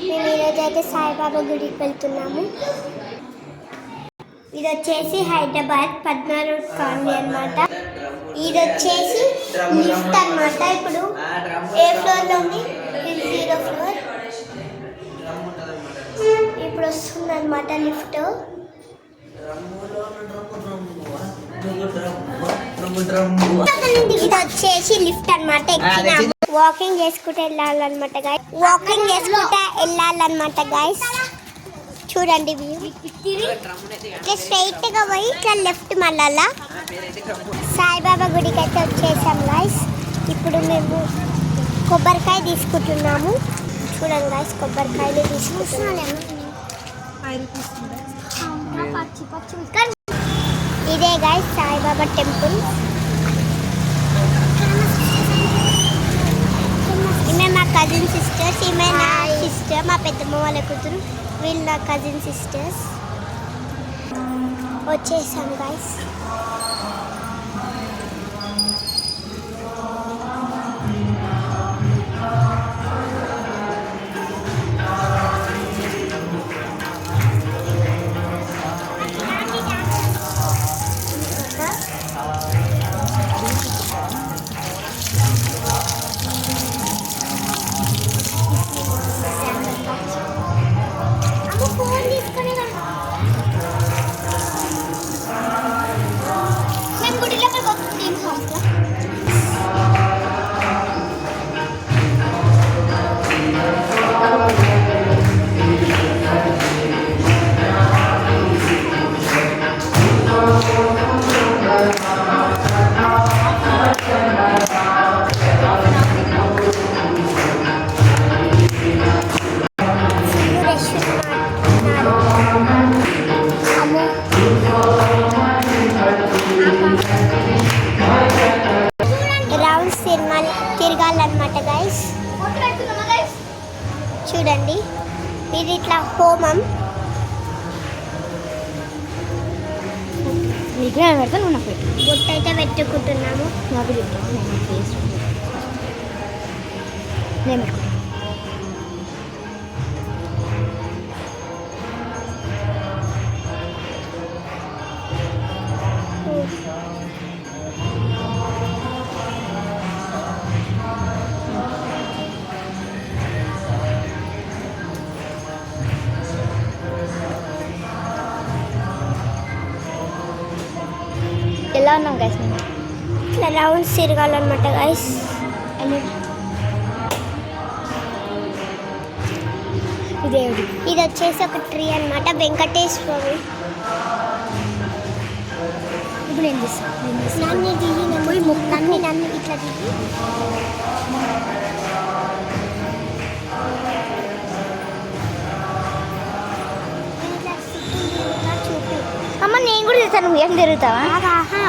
మేము ఈరోజు అయితే సాయిబాబా గుడికి వెళ్తున్నాము. ఇది వచ్చేసి హైదరాబాద్ 16 రోడ్ కాలనీ అనమాట. ఇది వచ్చేసి లిఫ్ట్ అనమాట. ఇప్పుడు ఏ ఫ్లోర్లో ఉంది? ఇది 0 ఫ్లోర్. ఇప్పుడు వస్తుంది అనమాట లిఫ్ట్. ఇది వచ్చేసి లిఫ్ట్ అనమాట. వాకింగ్ చేసుకుంటే వెళ్ళాలన్నమాట గాయస్. వాకింగ్ చేసుకుంటే వెళ్ళాలన్నమాట గాయస్. చూడండి వ్యూ. ఇట్లా స్ట్రైట్ గా పోయి ఇట్లా లెఫ్ట్ మళ్ళా సాయిబాబా గుడికి అయితే వచ్చేసాం గాయస్. ఇప్పుడు మేము కొబ్బరికాయ తీసుకుంటున్నాము. చూడండి గాయస్, కొబ్బరికాయలు తీసుకుంటున్నాము. ఇదే గాయస్ సాయిబాబా టెంపుల్. ఈమె మా కజిన్ సిస్టర్స్. ఈమె నా సిస్టర్, మా పెద్దమ్మ వాళ్ళ కూతురు. వీళ్ళు నా కజిన్ సిస్టర్స్. వచ్చేసాం గాయస్. తిరగాలన్నమాట గైస్. చూడండి, ఇది ఇట్లా హోమం. బొట్టు అయితే పెట్టుకుంటున్నాము. ఎలా ఉన్నాం గైస్? ఇట్లా రౌండ్స్ తిరగాలన్నమాట గైస్. ఇది వచ్చేసి ఒక ట్రీ అనమాట, వెంకటేశ్వరి. ఇప్పుడు ఏం చేస్తాను? నన్ను దిగి నన్ను ఇట్లా దిగి అమ్మ నేను కూడా చేస్తాను. నువ్వు ఏం తిరుగుతావా?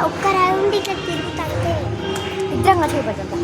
ఒక్క రౌండ్ ఇట్లా తిరుగుతా. ఇద్దరంగా చూపెడతా.